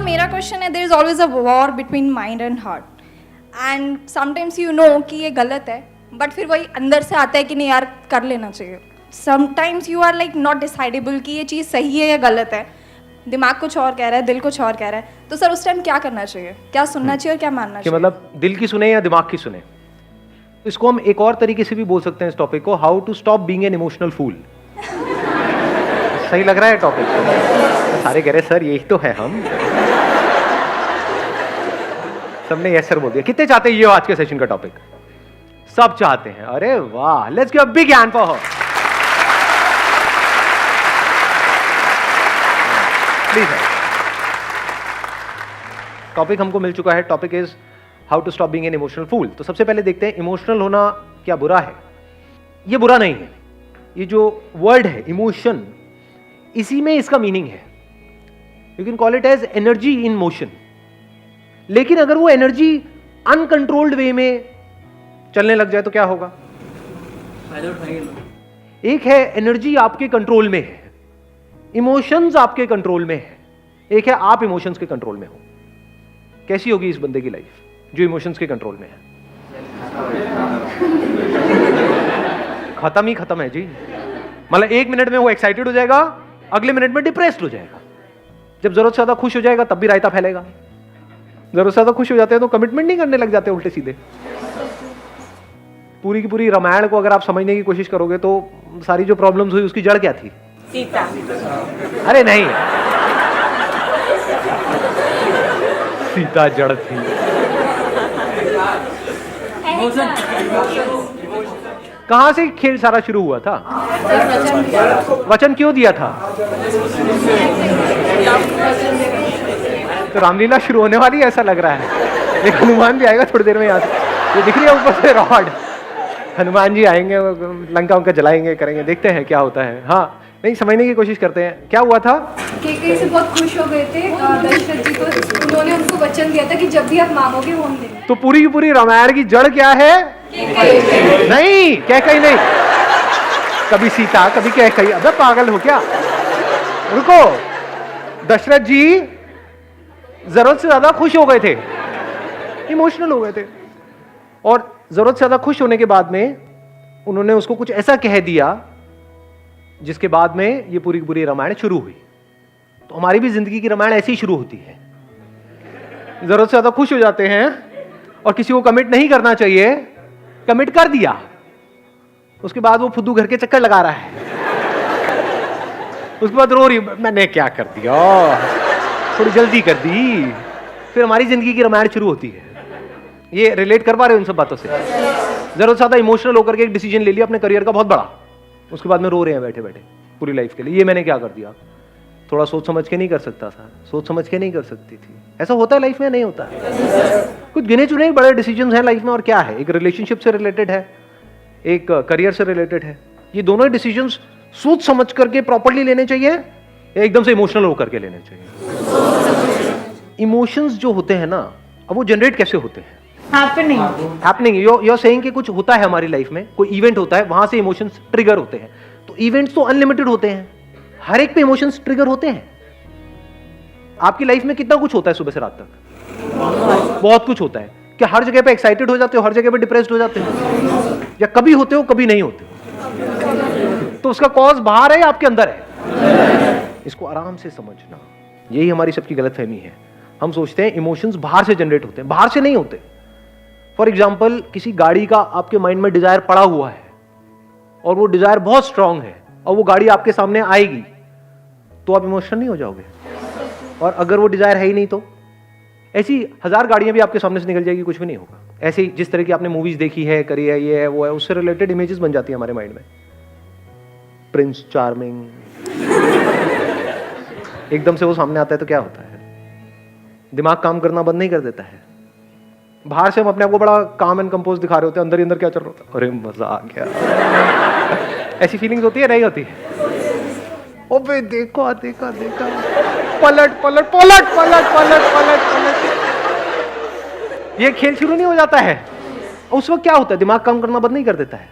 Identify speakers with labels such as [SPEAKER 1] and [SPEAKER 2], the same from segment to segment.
[SPEAKER 1] मेरा क्वेश्चन है, there is always a war between mind and heart, and sometimes you know कि ये गलत है, बट फिर वही अंदर से आता है कि नहीं यार कर लेना चाहिए. Sometimes you are like not decidable कि ये चीज़ सही है या गलत है, दिमाग कुछ और कह रहा है, दिल कुछ और कह रहा है, तो सर उस टाइम क्या करना चाहिए, क्या सुनना चाहिए और क्या मानना चाहिए?
[SPEAKER 2] मतलब दिल की सुने या दिमाग की सुने? इसको हम एक और तरीके से भी बोल सकते हैं इस टॉपिक को, how to stop being an emotional fool. सही लग रहा है टॉपिक? सारे कह रहे सर यही तो है हम. सबने यस सर बोल दिया. कितने चाहते हैं ये आज के सेशन का टॉपिक? सब चाहते हैं. अरे वाह, let's give a big hand for her. Please. Topic हमको मिल चुका है. Topic is how to stop being an emotional fool. तो सबसे पहले देखते हैं इमोशनल होना क्या बुरा है? ये बुरा नहीं है. ये जो वर्ड है इमोशन, इसी में इसका मीनिंग है. You can call it as energy in motion. लेकिन अगर वो एनर्जी अनकंट्रोल्ड वे में चलने लग जाए तो क्या होगा? एक है एनर्जी आपके कंट्रोल में है, इमोशंस आपके कंट्रोल में है. एक है आप इमोशंस के कंट्रोल में हो. कैसी होगी इस बंदे की लाइफ जो इमोशंस के कंट्रोल में है? खत्म ही खत्म है जी. मतलब एक मिनट में वो एक्साइटेड हो जाएगा, अगले मिनट में डिप्रेस्ड हो जाएगा. जब जरूरत से ज्यादा खुश हो जाएगा तब भी रायता फैलेगा. जरूरत से ज्यादा खुश हो जाते हैं तो कमिटमेंट नहीं करने लग जाते उल्टे सीधे. पूरी की पूरी रामायण को अगर आप समझने की कोशिश करोगे तो सारी जो प्रॉब्लम्स हुई उसकी जड़ क्या थी?
[SPEAKER 3] सीता.
[SPEAKER 2] अरे नहीं, सीता जड़ थी. कहां से खेल सारा शुरू हुआ था? वचन क्यों दिया था? तो रामलीला शुरू होने वाली है ऐसा लग रहा है. एक हनुमान भी आएगा थोड़ी देर में. यहाँ ये दिख रही है ऊपर से रॉड. हनुमान जी आएंगे, लंका उनका जलाएंगे, करेंगे. देखते हैं क्या होता है. हाँ, नहीं समझने की कोशिश करते हैं क्या हुआ था.
[SPEAKER 1] केकई से बहुत खुश हो गए थे दशरथ जी, तो उन्होंने उनको वचन दिया था कि जब भी आप मांगोगे वो हम देंगे.
[SPEAKER 2] तो पूरी की पूरी रामायण की जड़ क्या है? नहीं, कैकई नहीं. कभी सीता, कभी कैकई. अबे पागल हो क्या? रुको. दशरथ जी जरूरत से ज्यादा खुश हो गए थे, इमोशनल हो गए थे, और जरूरत से ज्यादा खुश होने के बाद में उन्होंने उसको कुछ ऐसा कह दिया जिसके बाद में ये पूरी की पूरी रामायण शुरू हुई. तो हमारी भी जिंदगी की रामायण ऐसे ही शुरू होती है. जरूरत से ज्यादा खुश हो जाते हैं और किसी को कमिट नहीं करना चाहिए, कमिट कर दिया, उसके बाद वो फुद्दू घर के चक्कर लगा रहा है. उसके बाद रो रही, मैंने क्या कर दिया, थोड़ी जल्दी कर दी. फिर हमारी जिंदगी की रामायण शुरू होती है. ये रिलेट कर पा रहे हो इन सब बातों से? जरूरत से ज्यादा इमोशनल होकर के एक डिसीजन ले लिया अपने करियर का बहुत बड़ा, उसके बाद में रो रहे हैं बैठे बैठे पूरी लाइफ के लिए. ये मैंने क्या कर दिया, थोड़ा सोच समझ के नहीं कर सकता था, सोच समझ के नहीं कर सकती थी. ऐसा होता है लाइफ में? नहीं होता है. कुछ गिने चुने बड़े डिसीजंस हैं लाइफ में. और क्या है, एक रिलेशनशिप से रिलेटेड है, एक करियर से रिलेटेड है. ये दोनों डिसीजंस सोच समझ करके प्रॉपर्ली लेने चाहिए या एकदम से इमोशनल होकर के लेने चाहिए? इमोशंस जो होते हैं ना, अब वो जनरेट कैसे होते हैं? हैपनिंग. you're saying कि कुछ होता है हमारी लाइफ में, कोई इवेंट होता है, वहां से इमोशंस ट्रिगर होते हैं. तो इवेंट्स तो अनलिमिटेड होते हैं, हर एक पे इमोशंस ट्रिगर होते हैं. आपकी लाइफ में कितना कुछ होता है सुबह से रात तक? बहुत कुछ होता है. क्या हर जगह पे एक्साइटेड हो जाते हो, हर जगह पे डिप्रेस्ड हो जाते हो, या कभी होते हो कभी नहीं होते हो? तो उसका कॉज बाहर है या आपके अंदर है? इसको आराम से समझना. यही हमारी सबकी गलतफहमी है. हम सोचते हैं इमोशंस बाहर से जनरेट होते हैं, बाहर से नहीं होते. फॉर एग्जाम्पल, किसी गाड़ी का आपके माइंड में डिजायर पड़ा हुआ है और वो डिजायर बहुत स्ट्रांग है और वो गाड़ी आपके सामने आएगी तो आप इमोशनल नहीं हो जाओगे? और अगर वो डिजायर है ही नहीं तो? ऐसी 1000 गाड़ियां भी आपके सामने से निकल जाएगी, कुछ भी नहीं होगा. ऐसे ही जिस तरह की आपने मूवीज देखी है, करी है, ये है वो है, उससे रिलेटेड इमेजेस बन जाती है हमारे माइंड में. प्रिंस चार्मिंग, एकदम से वो सामने आता है तो क्या होता है? दिमाग काम करना बंद नहीं कर देता है. बाहर से हम अपने आप को बड़ा काम एंड कंपोज दिखा रहे होते हैं, अंदर ही अंदर क्या चल रहा होता है? अरे मजा आ गया. ऐसी फीलिंग्स होती है? नहीं होती? ओबे देखो देखा देखा, पलट पलट पलट पलट पलट पलट पलट. ये खेल शुरू नहीं हो जाता है. उस वक्त क्या होता है? दिमाग काम करना बंद नहीं कर देता है.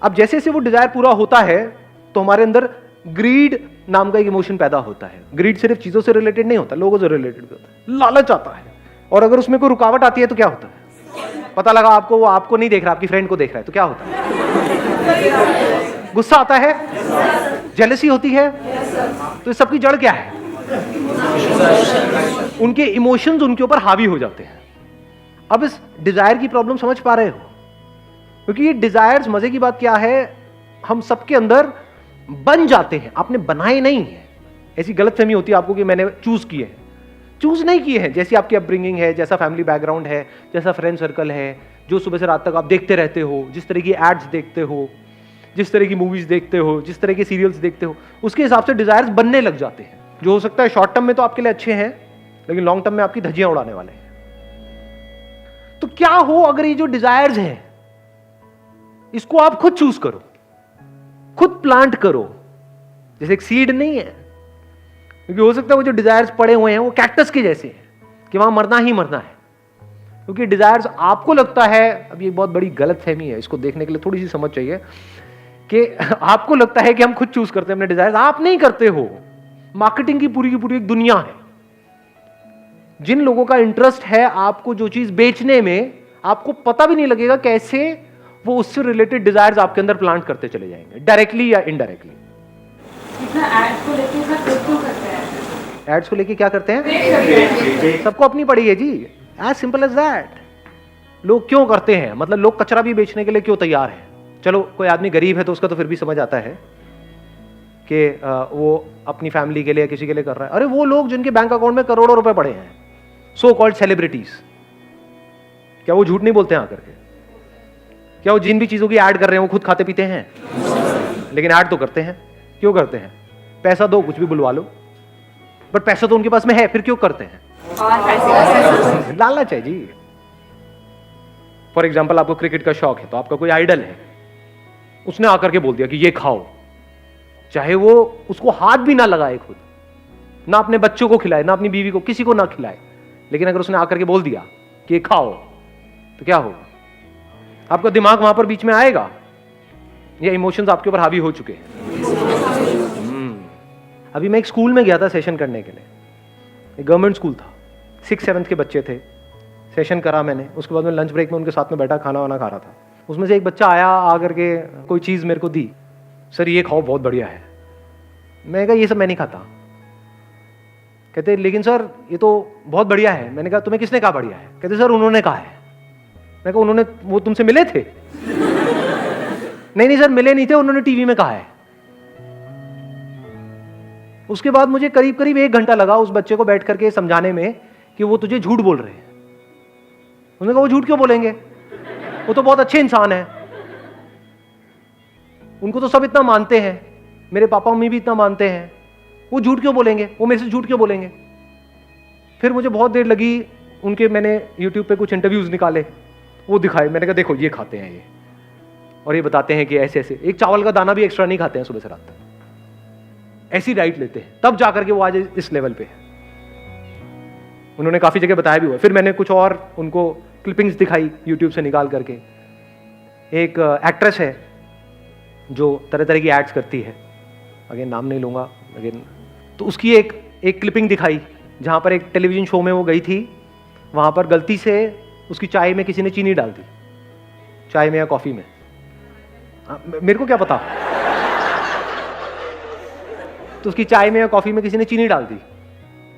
[SPEAKER 2] अब जैसे जैसे वो डिजायर पूरा होता है तो हमारे अंदर ग्रीड नाम का एक इमोशन पैदा होता है। ग्रीड सिर्फ चीजों से रिलेटेड नहीं होता, लोगों से रिलेटेड भी होता है। लालच आता है, और अगर उसमें कोई रुकावट आती है तो क्या होता है? पता लगा आपको वो आपको नहीं देख रहा, आपकी फ्रेंड को देख रहा है, तो क्या होता है? गुस्सा आता है, जेलसी होती है। तो इस सब की जड़ क्या है? उनके इमोशंस उनके ऊपर हावी हो जाते हैं। अब इस डिजायर की प्रॉब्लम समझ पा रहे हो? क्योंकि ये डिजायर्स, मजे की बात क्या है, हम सबके अंदर बन जाते हैं, आपने बनाए नहीं है। ऐसी गलतफहमी होती है आपको कि मैंने चूज किए हैं। चूज नहीं किए हैं। जैसी आपकी अपब्रिंगिंग है, जैसा फैमिली बैकग्राउंड है, जैसा फ्रेंड सर्कल है, जो सुबह से रात तक आप देखते रहते हो, जिस तरह की एड्स देखते हो, जिस तरह की मूवीज देखते हो, जिस तरह के सीरियल्स देखते हो, उसके हिसाब से डिजायर्स बनने लग जाते हैं, जो हो सकता है शॉर्ट टर्म में तो आपके लिए अच्छे हैं, लेकिन लॉन्ग टर्म में आपकी धज्जियां उड़ाने वाले हैं। तो क्या हो अगर ये जो डिजायर्स हैं, इसको आप खुद चूज करो, खुद प्लांट करो। जैसे एक सीड नहीं है, क्योंकि हो सकता है वो जो डिजायर्स पड़े हुए हैं वो कैक्टस के जैसे हैं कि वहां मरना ही मरना है। क्योंकि डिजायर्स आपको लगता है, अब ये बहुत बड़ी गलतफहमी है, इसको देखने के लिए थोड़ी सी समझ चाहिए, कि आपको लगता है कि हम खुद चूज करते हैं अपने डिजायर्स। आप नहीं करते हो। मार्केटिंग की पूरी एक दुनिया है। जिन लोगों का इंटरेस्ट है आपको जो चीज बेचने में, आपको पता भी नहीं लगेगा कैसे वो उससे रिलेटेड डिजायर्स आपके अंदर प्लांट करते चले जाएंगे, डायरेक्टली या इनडायरेक्टली।
[SPEAKER 3] एड्स को लेके
[SPEAKER 2] एड्स को लेके क्या करते हैं? सबको अपनी पड़ी है जी, एज सिंपल एज दैट। लोग क्यों करते हैं? मतलब लोग कचरा भी बेचने के लिए क्यों तैयार है? चलो कोई आदमी गरीब है तो उसका तो फिर भी समझ आता है कि वो अपनी फैमिली के लिए, किसी के लिए कर रहा है। अरे वो लोग जिनके बैंक अकाउंट में करोड़ों रुपए पड़े हैं, सो कॉल्ड सेलिब्रिटीज, क्या वो झूठ नहीं बोलते हैं आकर के? क्या वो जिन भी चीजों की ऐड कर रहे हैं वो खुद खाते पीते हैं? लेकिन ऐड तो करते हैं। क्यों करते हैं? पैसा दो, कुछ भी बुलवा लो, बट पैसा तो उनके पास में है, फिर क्यों करते हैं? लालच है जी। फॉर एग्जाम्पल, आपको क्रिकेट का शौक है, तो आपका कोई आइडल है, उसने आकर के बोल दिया कि ये खाओ, चाहे वो उसको हाथ भी ना लगाए खुद, ना अपने बच्चों को खिलाए, ना अपनी बीवी को, किसी को ना खिलाए, लेकिन अगर उसने आकर के बोल दिया कि ये खाओ, तो क्या होगा? आपका दिमाग वहां पर बीच में आएगा? ये इमोशंस आपके ऊपर हावी हो चुके हैं। अभी मैं एक स्कूल में गया था सेशन करने के लिए, एक गवर्नमेंट स्कूल था, 6th-7th के बच्चे थे। सेशन करा मैंने, उसके बाद में लंच ब्रेक में उनके साथ में बैठा, खाना वाना खा रहा था। उसमें से एक बच्चा आया, आकर के कोई चीज़ मेरे को दी, सर ये खाओ बहुत बढ़िया है। मैंने कहा ये सब मैं नहीं खाता। कहते लेकिन सर ये तो बहुत बढ़िया है। मैंने कहा तुम्हें किसने कहा बढ़िया है? कहते सर उन्होंने कहा है। मैं कहा उन्होंने, वो तुमसे मिले थे? नहीं सर मिले नहीं थे, उन्होंने टीवी में कहा है। उसके बाद मुझे करीब 1 घंटा लगा उस बच्चे को बैठ करके समझाने में कि वो तुझे झूठ बोल रहे हैं। उन्होंने कहा वो झूठ क्यों बोलेंगे, वो तो बहुत अच्छे इंसान है, उनको तो सब इतना मानते हैं, मेरे पापा मम्मी भी इतना मानते हैं, वो झूठ क्यों बोलेंगे, वो मेरे से झूठ क्यों बोलेंगे? फिर मुझे बहुत देर लगी, उनके मैंने यूट्यूब पे कुछ इंटरव्यूज निकाले, वो दिखाए। मैंने कहा देखो ये खाते हैं ये, और ये बताते हैं कि ऐसे ऐसे, एक चावल का दाना भी एक्स्ट्रा नहीं खाते हैं सुबह से रात तक, ऐसी डाइट लेते हैं, तब जाकर के वो आज इस लेवल पे है। उन्होंने काफी जगह बताया भी हुआ। फिर मैंने कुछ और उनको क्लिपिंग्स दिखाई यूट्यूब से निकाल करके। एक एक्ट्रेस है जो तरह तरह की एड्स करती है, अगेन नाम नहीं लूंगा, अगेन, तो उसकी एक क्लिपिंग दिखाई जहां पर एक टेलीविजन शो में वो गई थी, वहां पर गलती से उसकी चाय में किसी ने चीनी डाल दी, चाय में या कॉफी में, मेरे को क्या पता, तो उसकी चाय में या कॉफी में किसी ने चीनी डाल दी,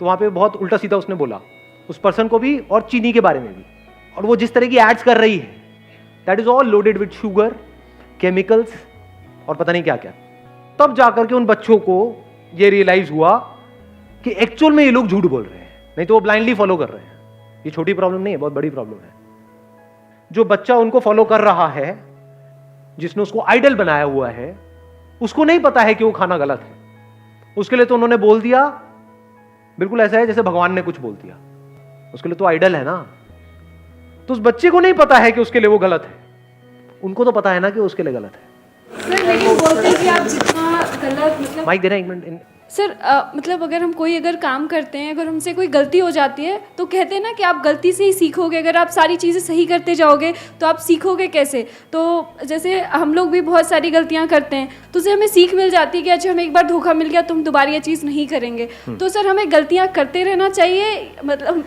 [SPEAKER 2] तो वहां पे बहुत उल्टा सीधा उसने बोला उस पर्सन को भी और चीनी के बारे में भी। और वो जिस तरह की एड्स कर रही है, that is all loaded with sugar, chemicals और पता नहीं क्या क्या। तब जाकर के उन बच्चों को ये रियलाइज हुआ कि एक्चुअल में ये लोग झूठ बोल रहे हैं, नहीं तो वो ब्लाइंडली फॉलो कर रहे हैं। ये छोटी प्रॉब्लम नहीं है, बहुत बड़ी प्रॉब्लम है। जो बच्चा उनको फॉलो कर रहा है, जिसने उसको आइडल बनाया हुआ है, उसको नहीं पता है कि वो खाना गलत है, उसके लिए तो उन्होंने बोल दिया। बिल्कुल ऐसा है जैसे भगवान ने कुछ बोल दिया, उसके लिए तो आइडल है ना। तो उस बच्चे को नहीं पता है कि उसके लिए वो गलत है, उनको तो पता है ना कि उसके लिए गलत है।
[SPEAKER 3] सर लेकिन बोलते हैं कि आप जितना गलत मतलब
[SPEAKER 2] माइक देना एक मिनट।
[SPEAKER 3] सर मतलब अगर हम कोई अगर काम करते हैं, अगर हमसे कोई गलती हो जाती है तो कहते हैं ना कि आप गलती से ही सीखोगे। अगर आप सारी चीज़ें सही करते जाओगे तो आप सीखोगे कैसे? तो जैसे हम लोग भी बहुत सारी गलतियां करते हैं तो उससे हमें सीख मिल जाती है कि अच्छा हमें एक बार धोखा मिल गया तो हम दोबारा ये चीज़ नहीं करेंगे। तो सर हमें गलतियां करते रहना चाहिए, मतलब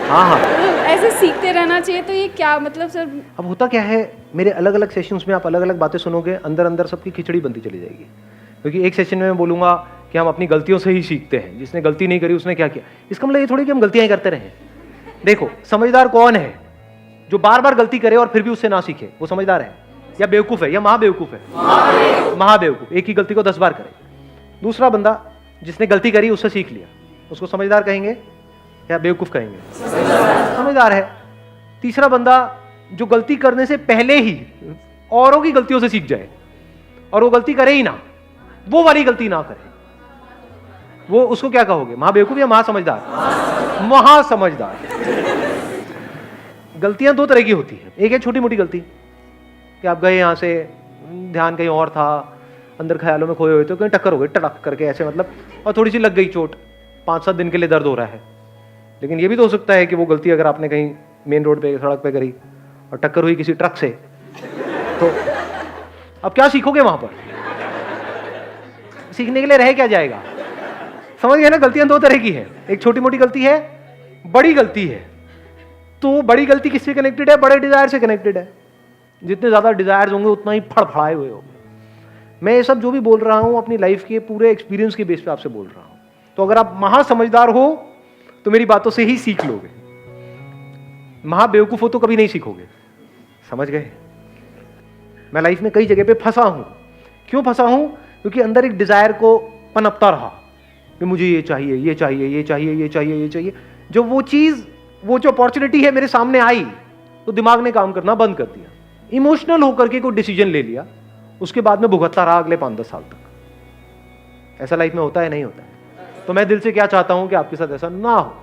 [SPEAKER 2] हाँ
[SPEAKER 3] ऐसे सीखते रहना चाहिए। तो ये क्या मतलब सर?
[SPEAKER 2] अब होता क्या है, मेरे अलग अलग सेशंस में आप अलग अलग बातें सुनोगे, अंदर अंदर सबकी खिचड़ी बनती चली जाएगी। क्योंकि एक सेशन में मैं बोलूंगा कि हम अपनी गलतियों से ही सीखते हैं, जिसने गलती नहीं करी उसने क्या किया। इसका मतलब ये थोड़ी कि हम गलतियां ही करते रहें। देखो, समझदार कौन है? जो बार बार गलती करे और फिर भी उससे ना सीखे, वो समझदार है। या बेवकूफ है, या महाबेवकूफ है? महाबेवकूफ। एक ही गलती को 10 बार करे। दूसरा बंदा जिसने गलती करी उससे सीख लिया, उसको समझदार कहेंगे या बेवकूफ कहेंगे? समझदार है। तीसरा बंदा जो गलती करने से पहले ही औरों की गलतियों से सीख जाए और वो गलती करे ही ना, वो वाली गलती ना करे, वो उसको क्या कहोगे? महाबेवकूफ या महासमझदार? महासमझदार। गलतियां दो तरह की होती हैं। एक है छोटी मोटी गलती कि आप गए यहां से, ध्यान कहीं और था, अंदर ख्यालों में खोए हुए थे, कहीं टक्कर हो गई टड़क करके ऐसे, मतलब, और थोड़ी सी लग गई चोट, 5-7 दिन के लिए दर्द हो रहा है। लेकिन ये भी तो हो सकता है कि वो गलती अगर आपने कहीं मेन रोड पे, सड़क पे करी और टक्कर हुई किसी ट्रक से, तो अब क्या सीखोगे वहां पर? सीखने के लिए रह क्या जाएगा? समझ गए ना? गलतियां दो तरह की है। एक छोटी मोटी गलती है, बड़ी गलती है। तो बड़ी गलती किससे कनेक्टेड है? बड़े डिजायर से कनेक्टेड है। जितने ज्यादा डिजायर्स होंगे उतना ही फड़फड़ाए हुए होंगे। मैं ये सब जो भी बोल रहा हूं अपनी लाइफ के पूरे एक्सपीरियंस के बेस पे आपसे बोल रहा हूं। तो अगर आप महासमझदार हो तो मेरी बातों से ही सीख लोगे। महाबेवकूफ हो तो कभी नहीं सीखोगे। समझ गए? मैं लाइफ में कई जगह पे फंसा हूं। क्यों फंसा हूं? क्योंकि अंदर एक डिजायर को पनपता रहा कि मुझे ये चाहिए, ये चाहिए, ये चाहिए, ये चाहिए, ये चाहिए। जो वो चीज, वो जो अपॉर्चुनिटी है मेरे सामने आई, तो दिमाग ने काम करना बंद कर दिया। इमोशनल होकर के कोई डिसीजन ले लिया, उसके बाद में भुगतता रहा अगले 5-10 साल तक। ऐसा लाइफ में होता है? नहीं होता है। तो मैं दिल से क्या चाहता हूं कि आपके साथ ऐसा ना हो।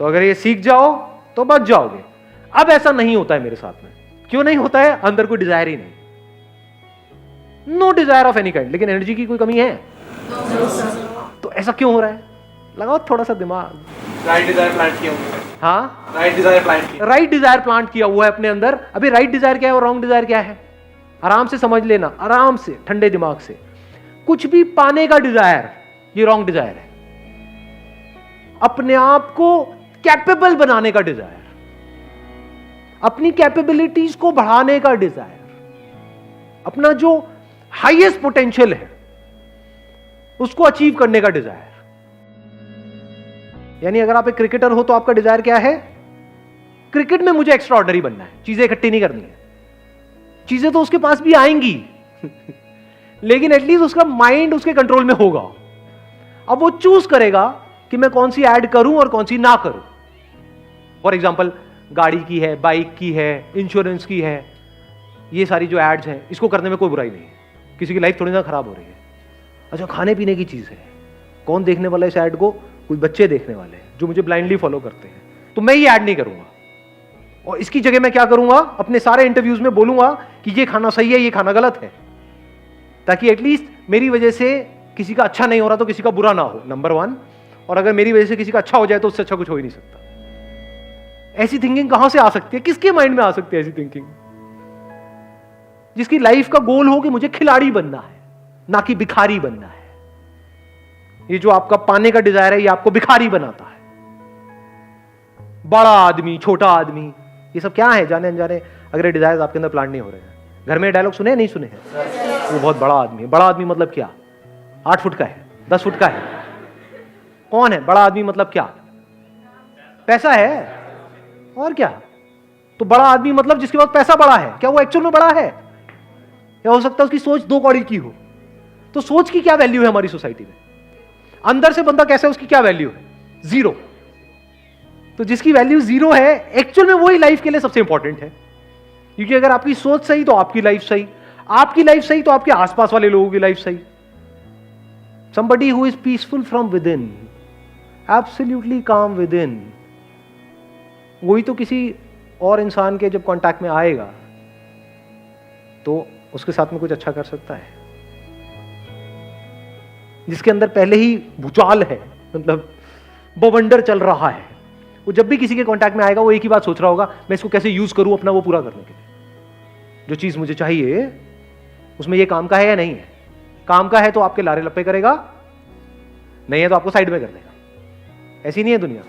[SPEAKER 2] तो अगर ये सीख जाओ तो बच जाओगे। अब ऐसा नहीं होता है मेरे साथ में। क्यों नहीं होता है? अंदर कोई डिजायर ही नहीं, no desire of any kind. लेकिन एनर्जी की कोई कमी है? तो ऐसा क्यों हो रहा है? लगाओ थोड़ा सा दिमाग।
[SPEAKER 4] राइट डिजायर प्लांट किया हुआ है।
[SPEAKER 2] हाँ,
[SPEAKER 4] राइट डिजायर प्लांट किया।
[SPEAKER 2] राइट डिजायर प्लांट किया हुआ है अपने अंदर। अभी राइट डिजायर क्या है और रॉन्ग डिजायर क्या है? आराम से समझ लेना, आराम से, ठंडे दिमाग से। कुछ भी पाने का डिजायर, ये रॉन्ग डिजायर है। अपने आप को कैपेबल बनाने का डिजायर, अपनी कैपेबिलिटीज को बढ़ाने का डिजायर, अपना जो हाईएस्ट पोटेंशियल है उसको अचीव करने का डिजायर। यानी अगर आप एक क्रिकेटर हो तो आपका डिजायर क्या है? क्रिकेट में मुझे एक्स्ट्रा ऑर्डिनरी बनना है, चीजें इकट्ठी नहीं करनी है। चीजें तो उसके पास भी आएंगी लेकिन एटलीस्ट उसका माइंड उसके कंट्रोल में होगा। अब वो चूज करेगा कि मैं कौन सी ऐड करूं और कौन सी ना करूं। फॉर एग्जाम्पल, गाड़ी की है, बाइक की है, इंश्योरेंस की है, ये सारी जो एड्स हैं, इसको करने में कोई बुराई नहीं है। किसी की लाइफ थोड़ी ना खराब हो रही है। अच्छा, खाने पीने की चीज है, कौन देखने वाला है इस ऐड को? कोई बच्चे देखने वाले हैं जो मुझे ब्लाइंडली फॉलो करते हैं। तो मैं ये ऐड नहीं करूंगा, और इसकी जगह मैं क्या करूंगा? अपने सारे इंटरव्यूज में बोलूंगा कि ये खाना सही है, ये खाना गलत है, ताकि एटलीस्ट मेरी वजह से किसी का अच्छा नहीं हो रहा तो किसी का बुरा ना हो, नंबर 1। और अगर मेरी वजह से किसी का अच्छा हो जाए तो उससे अच्छा कुछ हो ही नहीं सकता। ऐसी थिंकिंग कहां से आ सकती है? किसके माइंड में आ सकती है ऐसी थिंकिंग? जिसकी लाइफ का गोल हो कि मुझे खिलाड़ी बनना है, ना कि भिखारी बनना है। ये जो आपका पाने का डिजायर है, ये आपको भिखारी बनाता है। बड़ा आदमी, छोटा आदमी, ये सब क्या है? जाने अनजाने अगर डिजायर आपके अंदर प्लांट नहीं हो रहे हैं। घर में डायलॉग सुने नहीं सुने हैं? वो बहुत बड़ा आदमी है। बड़ा आदमी मतलब क्या? 8 फुट का है, 10 फुट का है? कौन है बड़ा आदमी? मतलब क्या? पैसा है और क्या? तो बड़ा आदमी मतलब जिसके पास पैसा बड़ा है। क्या वो एक्चुअल में बड़ा है? या हो सकता है उसकी सोच 2 कौड़ी की हो। तो सोच की क्या वैल्यू है हमारी सोसाइटी में? अंदर से बंदा कैसा है, उसकी क्या वैल्यू है? 0। तो जिसकी वैल्यू 0 है, एक्चुअल में वही लाइफ के लिए सबसे इंपॉर्टेंट है। क्योंकि अगर आपकी सोच सही तो आपकी लाइफ सही, आपकी लाइफ सही तो आपके आसपास वाले लोगों की लाइफ सही। Somebody who is peaceful from within, absolutely calm within, वही तो किसी और इंसान के जब कांटेक्ट में आएगा तो उसके साथ में कुछ अच्छा कर सकता है। जिसके अंदर पहले ही भूचाल है, मतलब बवंडर चल रहा है, वो जब भी किसी के कांटेक्ट में आएगा वो एक ही बात सोच रहा होगा, मैं इसको कैसे यूज करूं अपना वो पूरा करने के लिए। जो चीज मुझे चाहिए उसमें ये काम का है या नहीं है। काम का है तो आपके लारे लप्पे करेगा, नहीं है तो आपको साइड में कर देगा। ऐसी नहीं है दुनिया,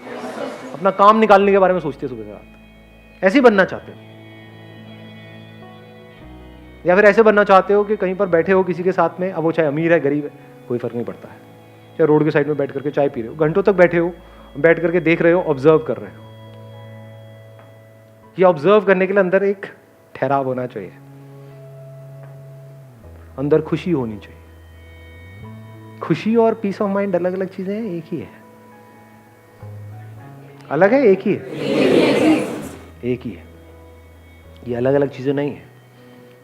[SPEAKER 2] अपना काम निकालने के बारे में सोचते सुबह से रात। ऐसे ही बनना चाहते हो, या फिर ऐसे बनना चाहते हो कि कहीं पर बैठे हो किसी के साथ में, अब वो चाहे अमीर है गरीब है कोई फर्क नहीं पड़ता है, चाहे रोड के साइड में बैठ करके चाय पी रहे हो, घंटों तक बैठे हो, बैठ करके देख रहे हो, ऑब्जर्व कर रहे हो। ये ऑब्जर्व करने के लिए अंदर एक ठहराव होना चाहिए, अंदर खुशी होनी चाहिए। खुशी और पीस ऑफ माइंड अलग अलग चीजें हैं, एक ही है? अलग है? एक ही है? एक ही है। ये अलग अलग चीजें नहीं है,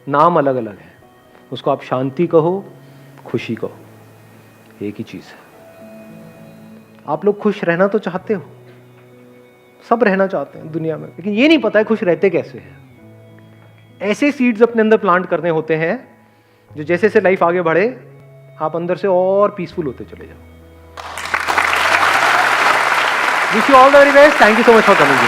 [SPEAKER 2] नाम अलग अलग है। उसको आप शांति कहो, खुशी कहो, एक ही चीज है। आप लोग खुश रहना तो चाहते हो, सब रहना चाहते हैं दुनिया में, लेकिन ये नहीं पता है खुश रहते कैसे हैं। ऐसे सीड्स अपने अंदर प्लांट करने होते हैं जो जैसे जैसे लाइफ आगे बढ़े आप अंदर से और पीसफुल होते चले जाओ। Wish you all the very best. Thank you so much for coming.